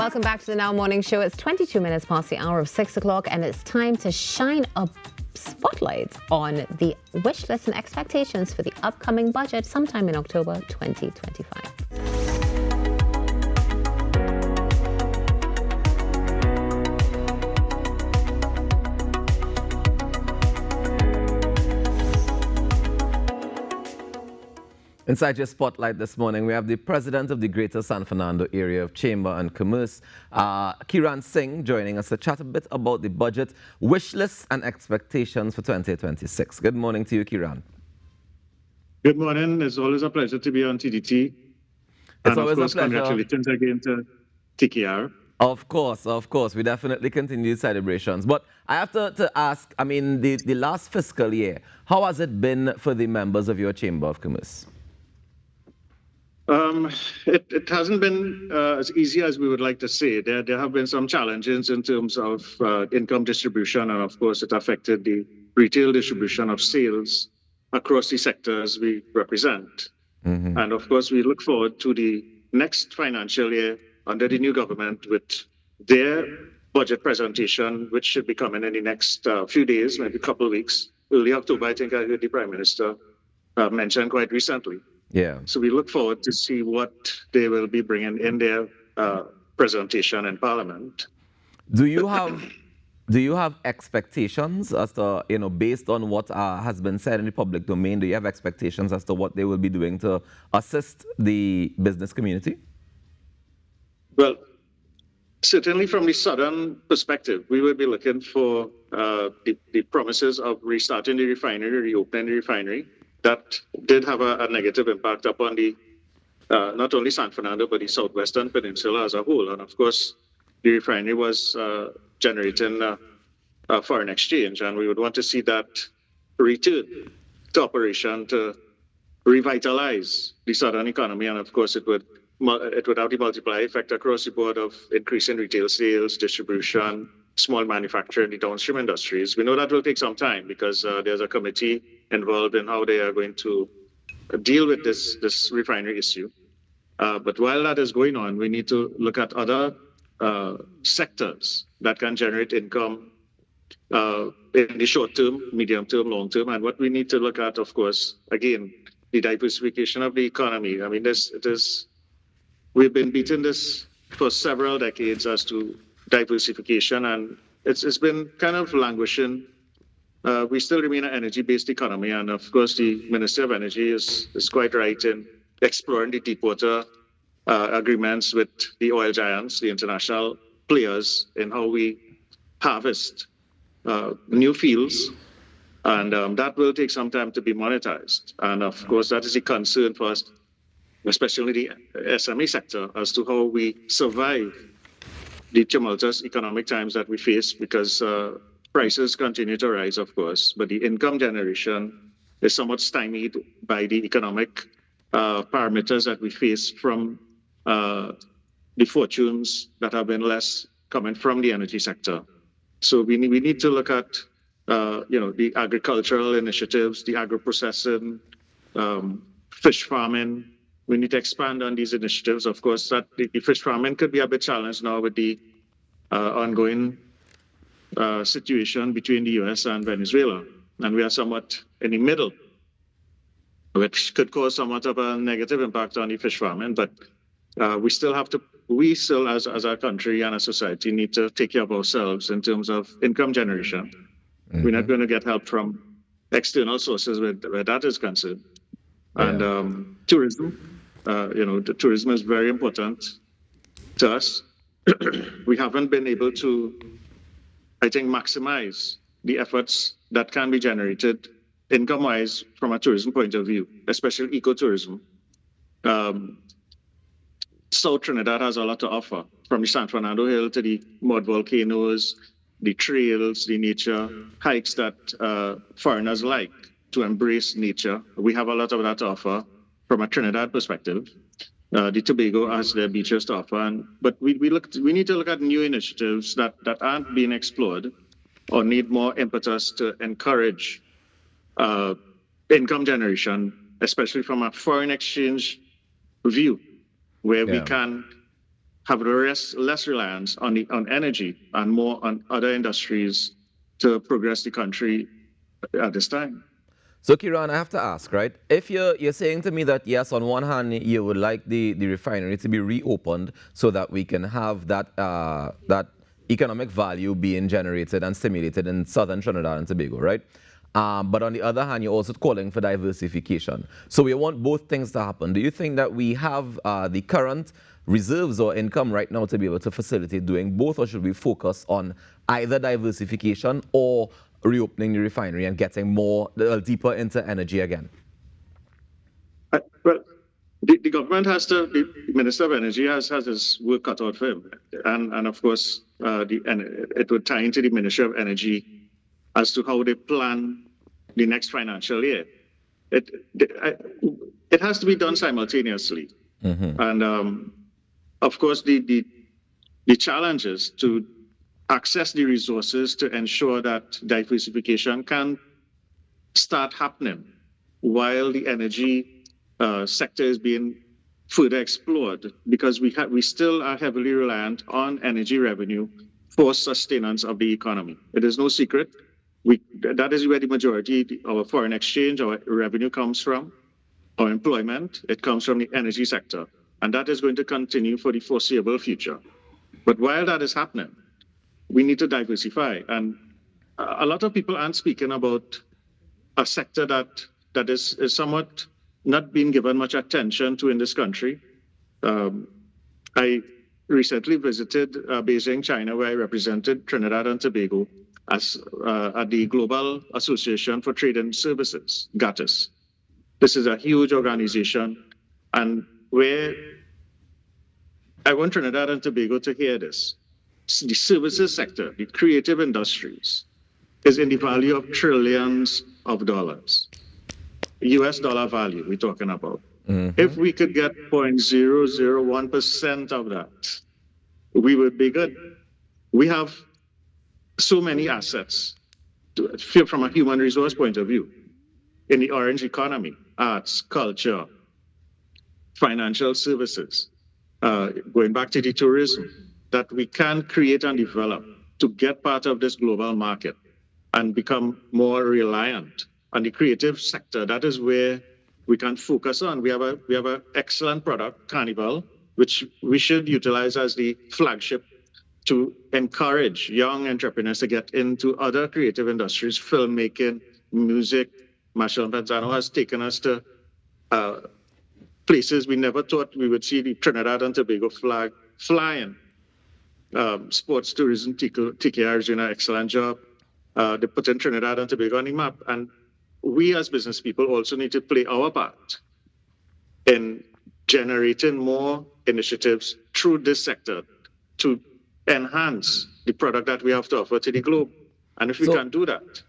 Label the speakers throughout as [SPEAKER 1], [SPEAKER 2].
[SPEAKER 1] Welcome back to the Now Morning Show. It's 22 minutes past the hour of 6 o'clock, and it's time to shine a spotlight on the wish list and expectations for the upcoming budget sometime in October 2025.
[SPEAKER 2] Inside your spotlight this morning, we have the president of the Greater San Fernando Area of Chamber and Commerce, Kiran Singh, joining us to chat a bit about the budget, wish lists and expectations for 2026. Good morning to you, Kiran.
[SPEAKER 3] Good morning. It's always a pleasure to be on TDT.
[SPEAKER 2] It's always a pleasure.
[SPEAKER 3] Congratulations again to TKR.
[SPEAKER 2] Of course. We definitely continue celebrations. But I have to ask, I mean, the last fiscal year, how has it been for the members of your Chamber of Commerce?
[SPEAKER 3] It hasn't been as easy as we would like to say. There have been some challenges in terms of income distribution, and of course it affected the retail distribution of sales across the sectors we represent. Mm-hmm. And of course we look forward to the next financial year under the new government with their budget presentation, which should be coming in the next few days, maybe a couple of weeks. Early October, I think I heard the Prime Minister mention quite recently.
[SPEAKER 2] Yeah.
[SPEAKER 3] So we look forward to see what they will be bringing in their presentation in Parliament.
[SPEAKER 2] Do you have expectations as to, based on what has been said in the public domain, do you have expectations as to what they will be doing to assist the business community?
[SPEAKER 3] Well, certainly from the southern perspective, we will be looking for the promises of restarting the refinery, reopening the refinery. That did have a negative impact upon the not only San Fernando, but the southwestern peninsula as a whole. And of course, the refinery was generating foreign exchange, and we would want to see that return to operation to revitalize the southern economy. And of course, it would have the multiplier effect across the board of increasing retail sales, distribution, small manufacturing, the downstream industries. We know that will take some time because there's a committee involved in how they are going to deal with this refinery issue. But while that is going on, we need to look at other sectors that can generate income in the short term, medium term, long term. And what we need to look at, of course, again, the diversification of the economy. I mean, we've been beating this for several decades as to diversification, and it's been kind of languishing. We still remain an energy-based economy, and of course the Minister of Energy is quite right in exploring the deepwater agreements with the oil giants, the international players, in how we harvest new fields, and that will take some time to be monetized. And of course that is a concern for us, especially the SME sector, as to how we survive the tumultuous economic times that we face, because prices continue to rise, of course, but the income generation is somewhat stymied by the economic parameters that we face from the fortunes that have been less coming from the energy sector. So we need to look at the agricultural initiatives, the agro-processing, fish farming. We need to expand on these initiatives. Of course, that the fish farming could be a bit challenged now with the ongoing situation between the U.S. and Venezuela, and we are somewhat in the middle, which could cause somewhat of a negative impact on the fish farming. But we still, as a country and a society, need to take care of ourselves in terms of income generation. Mm-hmm. We're not going to get help from external sources where that is concerned. Yeah. And tourism. The tourism is very important to us. We haven't been able to, I think, maximize the efforts that can be generated income-wise from a tourism point of view, especially ecotourism. South Trinidad has a lot to offer, from the San Fernando Hill to the mud volcanoes, the trails, the nature hikes that foreigners like to embrace nature. We have a lot of that to offer from a Trinidad perspective. The Tobago has their beaches to offer, but we need to look at new initiatives that aren't being explored or need more impetus to encourage income generation, especially from a foreign exchange view, where we can have less reliance on energy and more on other industries to progress the country at this time.
[SPEAKER 2] So, Kiran, I have to ask, right? If you're saying to me that yes, on one hand you would like the refinery to be reopened so that we can have that economic value being generated and stimulated in southern Trinidad and Tobago, right? But on the other hand, you're also calling for diversification. So we want both things to happen. Do you think that we have the current reserves or income right now to be able to facilitate doing both, or should we focus on either diversification or reopening the refinery and getting more deeper into energy again?
[SPEAKER 3] Well, the government the Minister of Energy has his work cut out for him. And of course, it would tie into the Ministry of Energy as to how they plan the next financial year. It has to be done simultaneously. Mm-hmm. And of course, the challenges to access the resources to ensure that diversification can start happening while the energy sector is being further explored, because we still are heavily reliant on energy revenue for sustenance of the economy. It is no secret. That is where the majority of our foreign exchange, our revenue comes from, our employment. It comes from the energy sector. And that is going to continue for the foreseeable future. But while that is happening, we need to diversify. And a lot of people aren't speaking about a sector that is somewhat not being given much attention to in this country. I recently visited Beijing, China, where I represented Trinidad and Tobago at the Global Association for Trade and Services, GATTIS. This is a huge organization, and where I want Trinidad and Tobago to hear this. The services sector, the creative industries, is in the value of trillions of dollars. US dollar value we're talking about. Mm-hmm. If we could get 0.001% of that, we would be good. We have so many assets from a human resource point of view in the orange economy, arts, culture, financial services, going back to the tourism, that we can create and develop to get part of this global market and become more reliant on the creative sector. That is where we can focus on. We have an excellent product, Carnival, which we should utilize as the flagship to encourage young entrepreneurs to get into other creative industries, filmmaking, music. Marshall Penzano has taken us to places we never thought we would see the Trinidad and Tobago flag flying. Sports tourism, TKR is doing an excellent job. They put in Trinidad and Tobago on the map. And we as business people also need to play our part in generating more initiatives through this sector to enhance the product that we have to offer to the globe. And if we can do that,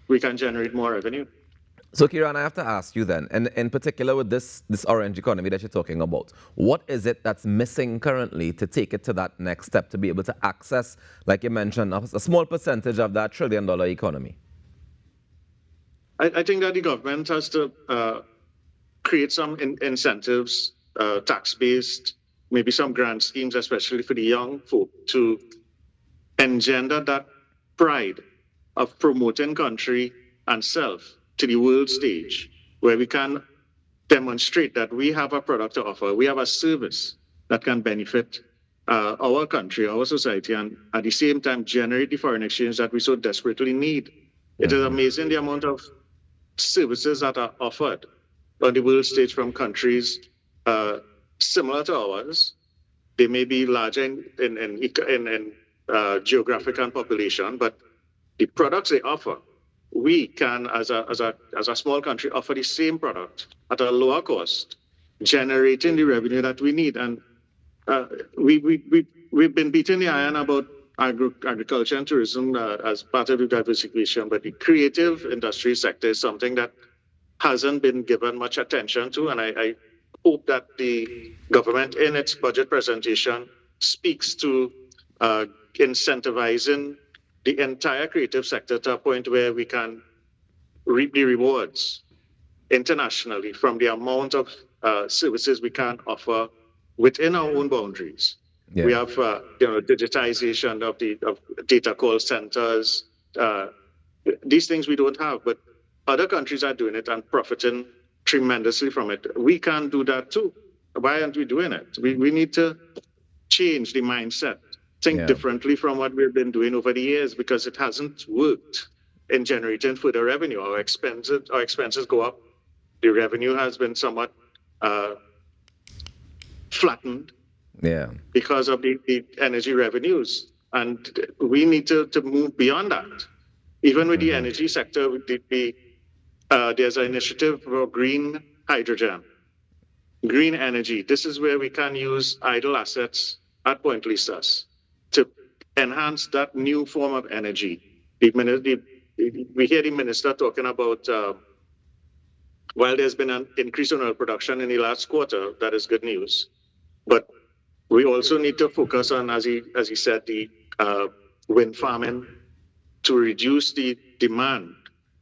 [SPEAKER 3] we can generate more revenue.
[SPEAKER 2] So, Kiran, I have to ask you then, and in particular with this orange economy that you're talking about, what is it that's missing currently to take it to that next step, to be able to access, like you mentioned, a small percentage of that $1 trillion economy?
[SPEAKER 3] I think that the government has to create some incentives, tax-based, maybe some grant schemes, especially for the young folk, to engender that pride of promoting country and self to the world stage, where we can demonstrate that we have a product to offer, we have a service that can benefit our country, our society, and at the same time generate the foreign exchange that we so desperately need. It is amazing the amount of services that are offered on the world stage from countries similar to ours. They may be larger in geographic and population, but the products they offer, we can, as a small country, offer the same product at a lower cost, generating the revenue that we need. And we've been beating the iron about agriculture and tourism as part of the diversification, but the creative industry sector is something that hasn't been given much attention to, and I hope that the government in its budget presentation speaks to incentivizing the entire creative sector to a point where we can reap the rewards internationally from the amount of services we can offer within our own boundaries.
[SPEAKER 2] Yeah.
[SPEAKER 3] We have digitization of data call centers. These things we don't have, but other countries are doing it and profiting tremendously from it. We can do that too. Why aren't we doing it? We need to change the mindset, think differently from what we've been doing over the years, because it hasn't worked in generating further revenue. Our expenses go up. The revenue has been somewhat flattened because of the energy revenues. And we need to move beyond that. Even with the energy sector, there's an initiative for green hydrogen, green energy. This is where we can use idle assets at Point Lisas to enhance that new form of energy. We hear the minister talking about, while there's been an increase in oil production in the last quarter, that is good news. But we also need to focus on, as he said, the wind farming to reduce the demand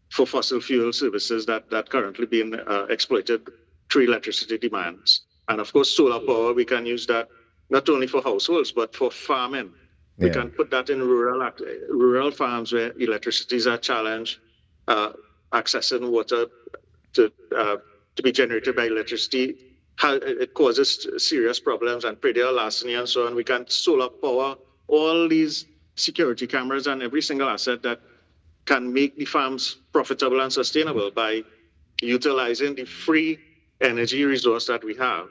[SPEAKER 3] for fossil fuel services that currently being exploited through electricity demands. And of course, solar power, we can use that not only for households, but for farming. We can put that in rural farms where electricity is a challenge, accessing water to be generated by electricity. It causes serious problems and predator larceny and so on. We can solar power all these security cameras and every single asset that can make the farms profitable and sustainable by utilizing the free energy resource that we have,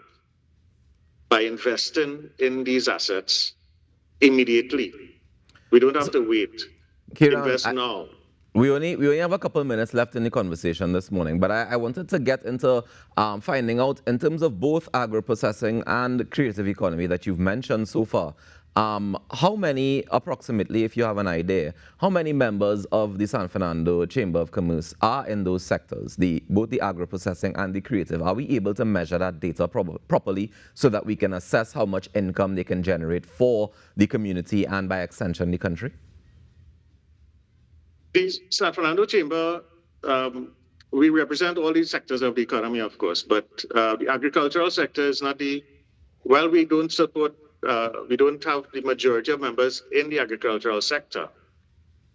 [SPEAKER 3] by investing in these assets immediately. We don't have to wait.
[SPEAKER 2] Kiran,
[SPEAKER 3] invest now.
[SPEAKER 2] We only have a couple of minutes left in the conversation this morning, but I wanted to get into finding out, in terms of both agro-processing and creative economy that you've mentioned so far, how many, approximately, if you have an idea, how many members of the San Fernando Chamber of Commerce are in those sectors, both the agro-processing and the creative? Are we able to measure that data properly so that we can assess how much income they can generate for the community and, by extension, the country?
[SPEAKER 3] The San Fernando Chamber, we represent all these sectors of the economy, of course, but the agricultural sector is not we don't support, we don't have the majority of members in the agricultural sector.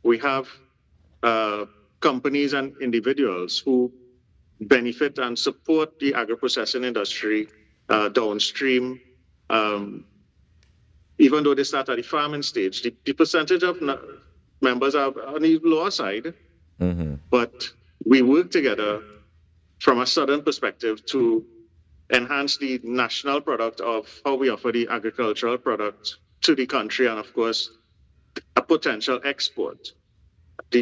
[SPEAKER 3] We have companies and individuals who benefit and support the agro-processing industry downstream, even though they start at the farming stage. The percentage of members are on the lower side, but we work together from a southern perspective to enhance the national product of how we offer the agricultural product to the country, and of course, a potential export.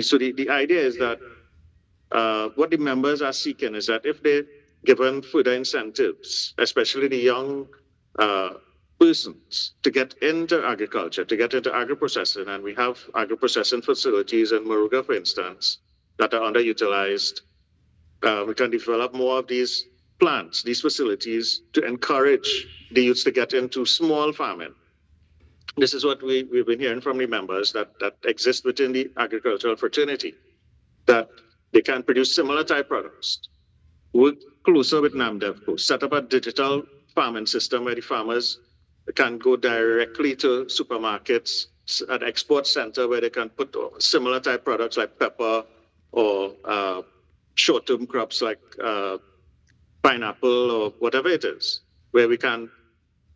[SPEAKER 3] So the idea is that what the members are seeking is that if they're given further incentives, especially the young persons, to get into agriculture, to get into agro-processing, and we have agro-processing facilities in Moruga, for instance, that are underutilized. We can develop more of these plants, these facilities, to encourage the youths to get into small farming. This is what we've been hearing from the members that exist within the agricultural fraternity, that they can produce similar type products, work closer with NAMDEVCO, set up a digital farming system where the farmers can go directly to supermarkets, an export center where they can put similar type products like pepper or short-term crops like pineapple or whatever it is, where we can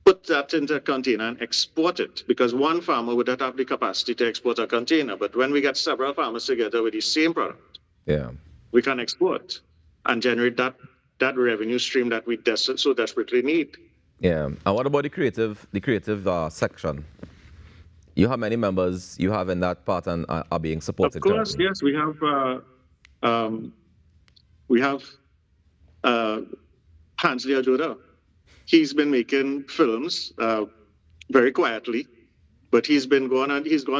[SPEAKER 3] put that into a container and export it, because one farmer would not have the capacity to export a container. But when we get several farmers together with the same product, we can export and generate that revenue stream that we so desperately need.
[SPEAKER 2] Yeah. And what about the creative section? You have many members you have in that part and are being supported.
[SPEAKER 3] Of course, currently. Yes. We have Hansley Ajoda. He's been making films very quietly, but he's gone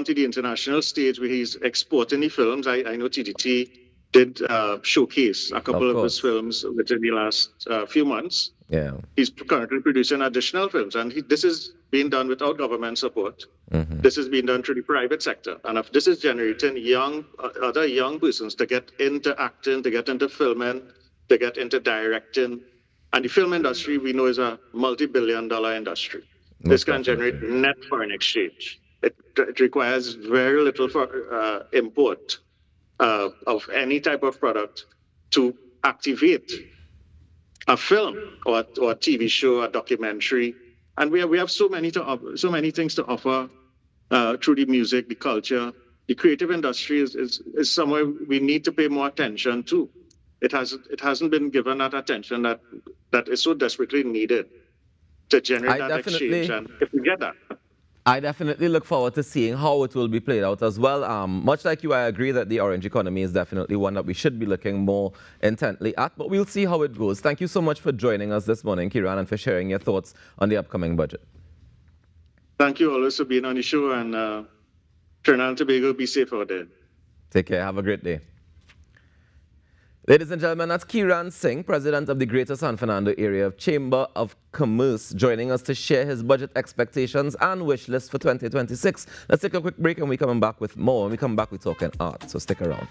[SPEAKER 3] to the international stage where he's exporting the films. I know TDT did showcase a couple of his films within the last few months.
[SPEAKER 2] Yeah.
[SPEAKER 3] He's currently producing additional films, and this is being done without government support. This is being done through the private sector, and if this is generating other young persons to get into acting, to get into filming, to get into directing. And the film industry, we know, is a multi-billion-dollar industry. This can generate net foreign exchange. It requires very little for import of any type of product to activate a film or a TV show, a documentary, and we have so many things to offer through the music, the culture. The creative industry is somewhere we need to pay more attention to. It hasn't been given that attention that is so desperately needed to generate that exchange. And if we get that,
[SPEAKER 2] I definitely look forward to seeing how it will be played out as well. Much like you, I agree that the orange economy is definitely one that we should be looking more intently at, but we'll see how it goes. Thank you so much for joining us this morning, Kiran, and for sharing your thoughts on the upcoming budget.
[SPEAKER 3] Thank you always for being on the show, and Trinidad and Tobago, be safe out there.
[SPEAKER 2] Take care. Have a great day. Ladies and gentlemen, that's Kiran Singh, President of the Greater San Fernando Area of Chamber of Commerce, joining us to share his budget expectations and wish list for 2026. Let's take a quick break and we're coming back with more. When we come back, we're talking art, so stick around.